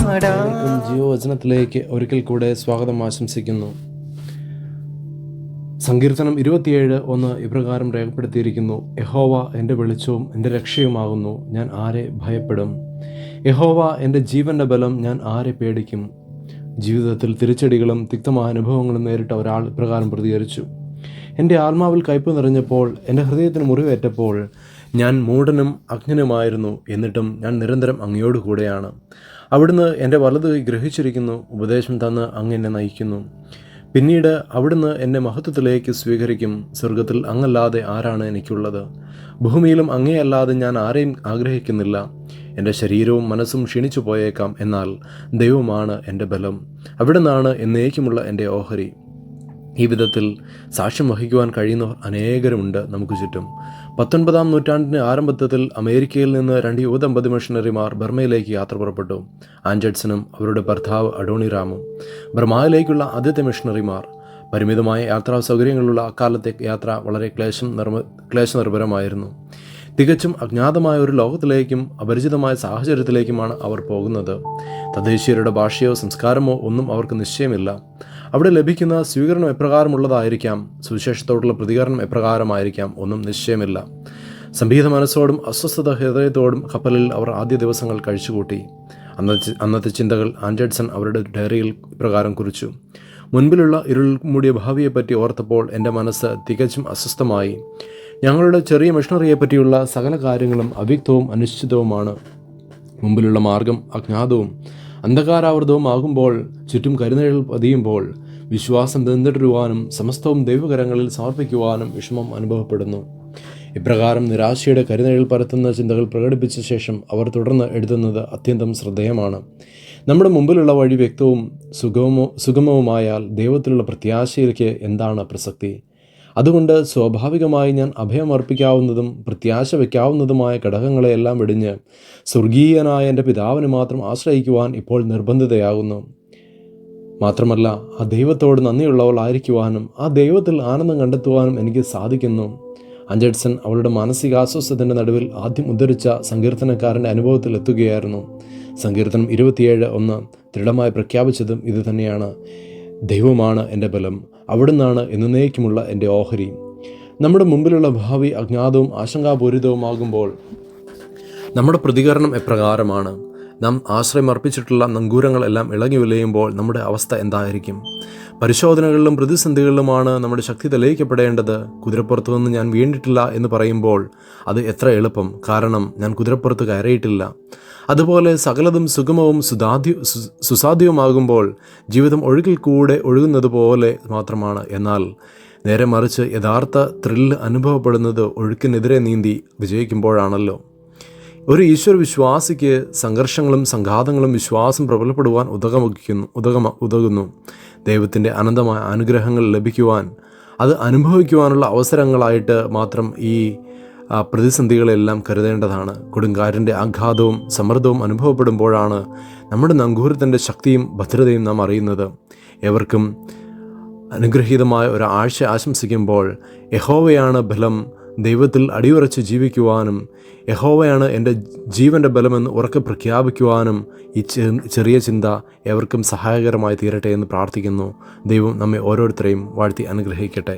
പാടാം. ജീവവചനത്തിലേക്ക് ഒരിക്കൽ കൂടെ സ്വാഗതം ആശംസിക്കുന്നു. സങ്കീർത്തനം 27:1 ഇപ്രകാരം രേഖപ്പെടുത്തിയിരിക്കുന്നു: യഹോവ എൻ്റെ വെളിച്ചവും എൻ്റെ രക്ഷയുമാകുന്നു, ഞാൻ ആരെ ഭയപ്പെടും? യഹോവ എൻ്റെ ജീവൻ്റെ ബലം, ഞാൻ ആരെ പേടിക്കും? ജീവിതത്തിൽ തിരിച്ചടികളും തിക്തമായ അനുഭവങ്ങളും നേരിട്ട ഒരാൾ ഇപ്രകാരം പ്രതികരിച്ചു: എൻ്റെ ആത്മാവിൽ കയ്പ് നിറഞ്ഞപ്പോൾ, എൻ്റെ ഹൃദയത്തിന് മുറിവേറ്റപ്പോൾ, ഞാൻ മൂഢനും അജ്ഞനുമായിരുന്നു, എന്നിട്ടും ഞാൻ നിരന്തരം അങ്ങയോട് കൂടെയാണ്. അവിടുന്ന് എൻ്റെ വലത് കൈ ഗ്രഹിച്ചിരിക്കുന്നു, ഉപദേശം തന്ന് അങ്ങ് എന്നെ നയിക്കുന്നു. പിന്നീട് അവിടുന്ന് എന്നെ മഹത്വത്തിലേക്ക് സ്വീകരിക്കും. സ്വർഗത്തിൽ അങ്ങല്ലാതെ ആരാണ് എനിക്കുള്ളത്? ഭൂമിയിലും അങ്ങേയല്ലാതെ ഞാൻ ആരെയും ആഗ്രഹിക്കുന്നില്ല. എൻ്റെ ശരീരവും മനസ്സും ക്ഷീണിച്ചു പോയേക്കാം, എന്നാൽ ദൈവമാണ് എൻ്റെ ബലം. അവിടുന്നാണ് എന്നേക്കുമുള്ള എൻ്റെ ഓഹരി. ഈ വിധത്തിൽ സാക്ഷ്യം വഹിക്കുവാൻ കഴിയുന്നവർ അനേകരുമുണ്ട് നമുക്ക് ചുറ്റും. 19-ാം നൂറ്റാണ്ടിൻ്റെ ആരംഭത്തിൽ അമേരിക്കയിൽ നിന്ന് 2 യുവദമ്പതി മിഷണറിമാർ ബർമയിലേക്ക് യാത്ര പുറപ്പെട്ടു. ആൻ ജഡ്സണും അവരുടെ ഭർത്താവ് അഡോണിറാമും. ബർമയിലേക്കുള്ള ആദ്യത്തെ മിഷണറിമാർ. പരിമിതമായ യാത്രാ സൗകര്യങ്ങളുള്ള അക്കാലത്തെ യാത്ര വളരെ ക്ലേശനിർഭരമായിരുന്നു. തികച്ചും അജ്ഞാതമായ ഒരു ലോകത്തിലേക്കും അപരിചിതമായ സാഹചര്യത്തിലേക്കുമാണ് അവർ പോകുന്നത്. തദ്ദേശീയരുടെ ഭാഷയോ സംസ്കാരമോ ഒന്നും അവർക്ക് നിശ്ചയമില്ല. അവിടെ ലഭിക്കുന്ന സ്വീകരണം എപ്രകാരമുള്ളതായിരിക്കാം, സുവിശേഷത്തോടുള്ള പ്രതികരണം എപ്രകാരമായിരിക്കാം, ഒന്നും നിശ്ചയമില്ല. സംഭീത മനസ്സോടും അസ്വസ്ഥത ഹൃദയത്തോടും കപ്പലിൽ അവർ ആദ്യ ദിവസങ്ങൾ കഴിച്ചുകൂട്ടി. അന്നത്തെ ചിന്തകൾ ആൻ ജഡ്സൺ അവരുടെ ഡയറിയിൽ ഇപ്രകാരം കുറിച്ചു: മുൻപിലുള്ള ഇരുൾ മൂടിയ ഭാവിയെപ്പറ്റി ഓർത്തപ്പോൾ എൻ്റെ മനസ്സ് തികച്ചും അസ്വസ്ഥമായി. ഞങ്ങളുടെ ചെറിയ മിഷണറിയെപ്പറ്റിയുള്ള സകല കാര്യങ്ങളും അവ്യക്തവും അനിശ്ചിതവുമാണ്. മുമ്പിലുള്ള മാർഗം അജ്ഞാതവും അന്ധകാരാവൃതവും ആകുമ്പോൾ, ചുറ്റും കരുനിഴൽ പതിയുമ്പോൾ, വിശ്വാസം പിന്തുടരുവാനും സമസ്തവും ദൈവകരങ്ങളിൽ സമർപ്പിക്കുവാനും വിഷമം അനുഭവപ്പെടുന്നു. ഇപ്രകാരം നിരാശയുടെ കരുനിഴൽ പരത്തുന്ന ചിന്തകൾ പ്രകടിപ്പിച്ച ശേഷം അവർ തുടർന്ന് എഴുതുന്നത് അത്യന്തം ശ്രദ്ധേയമാണ്: നമ്മുടെ മുമ്പിലുള്ള വഴി വ്യക്തവും സുഗമവുമായാൽ ദൈവത്തിലുള്ള പ്രത്യാശയിലേക്ക് എന്താണ് പ്രസക്തി? അതുകൊണ്ട് സ്വാഭാവികമായി ഞാൻ അഭയമർപ്പിക്കാവുന്നതും പ്രത്യാശ വയ്ക്കാവുന്നതുമായ ഘടകങ്ങളെയെല്ലാം വെടിഞ്ഞ് സ്വർഗീയനായ എൻ്റെ പിതാവിനെ മാത്രം ആശ്രയിക്കുവാൻ ഇപ്പോൾ നിർബന്ധിതയാകുന്നു. മാത്രമല്ല, ആ ദൈവത്തോട് നന്ദിയുള്ളവളായിരിക്കുവാനും ആ ദൈവത്തിൽ ആനന്ദം കണ്ടെത്തുവാനും എനിക്ക് സാധിക്കുന്നു. ആൻ ജഡ്സൺ അവളുടെ മാനസികാസ്വസ്ഥത്തിൻ്റെ നടുവിൽ ആദ്യം ഉദ്ധരിച്ച സങ്കീർത്തനക്കാരൻ്റെ അനുഭവത്തിൽ എത്തുകയായിരുന്നു. സങ്കീർത്തനം 27:1 ദൃഢമായി പ്രഖ്യാപിച്ചതും ഇതുതന്നെയാണ്: ദൈവമാണ് എൻ്റെ ബലം, അവിടുന്നാണ് എന്നേക്കുമുള്ള എൻ്റെ ഓഹരി. നമ്മുടെ മുമ്പിലുള്ള ഭാവി അജ്ഞാതവും ആശങ്കാപൂരിതവുമാകുമ്പോൾ നമ്മുടെ പ്രതികരണം എപ്രകാരമാണ്? നാം ആശ്രയം അർപ്പിച്ചിട്ടുള്ള നങ്കൂരങ്ങളെല്ലാം ഇളകി വിലയുമ്പോൾ നമ്മുടെ അവസ്ഥ എന്തായിരിക്കും? പരിശോധനകളിലും പ്രതിസന്ധികളിലുമാണ് നമ്മുടെ ശക്തി തെളിയിക്കപ്പെടേണ്ടത്. കുതിരപ്പുറത്തു നിന്ന് ഞാൻ വീണിട്ടില്ല എന്ന് പറയുമ്പോൾ അത് എത്ര എളുപ്പം, കാരണം ഞാൻ കുതിരപ്പുറത്ത് കയറിയിട്ടില്ല. അതുപോലെ സകലതും സുഗമവും സുസാധ്യവുമാകുമ്പോൾ ജീവിതം ഒഴുകിൽ കൂടെ ഒഴുകുന്നത് പോലെ മാത്രമാണ്. എന്നാൽ നേരെ മറിച്ച് യഥാർത്ഥ ത്രില്ല് അനുഭവപ്പെടുന്നത് ഒഴുക്കിനെതിരെ നീന്തി വിജയിക്കുമ്പോഴാണല്ലോ. ഒരു ഈശ്വര വിശ്വാസിക്ക് സംഘർഷങ്ങളും സംഘാതങ്ങളും വിശ്വാസം പ്രബലപ്പെടുവാൻ ഉതകുന്നു. ദൈവത്തിൻ്റെ അനന്തമായ അനുഗ്രഹങ്ങൾ ലഭിക്കുവാൻ, അത് അനുഭവിക്കുവാനുള്ള അവസരങ്ങളായിട്ട് മാത്രം ഈ പ്രതിസന്ധികളെല്ലാം കരുതേണ്ടതാണ്. കൊടുങ്കാറ്റിൻ്റെ ആഘാതവും സമ്മർദ്ദവും അനുഭവപ്പെടുമ്പോഴാണ് നമ്മുടെ നങ്കൂരത്തിൻ്റെ ശക്തിയും ഭദ്രതയും നാം അറിയുന്നത്. ഏവർക്കും അനുഗ്രഹീതമായ ഒരു ആഴ്ച ആശംസിക്കുമ്പോൾ, യഹോവയാണ് ബലം, ദൈവത്തിൽ അടിയുറച്ച് ജീവിക്കുവാനും യഹോവയാണ് എൻ്റെ ജീവൻ്റെ ബലമെന്ന് ഉറക്കെ പ്രഖ്യാപിക്കുവാനും ഈ ചെറിയ ചിന്ത ഏവർക്കും സഹായകരമായി തീരട്ടെ എന്ന് പ്രാർത്ഥിക്കുന്നു. ദൈവം നമ്മെ ഓരോരുത്തരെയും വാഴ്ത്തി അനുഗ്രഹിക്കട്ടെ.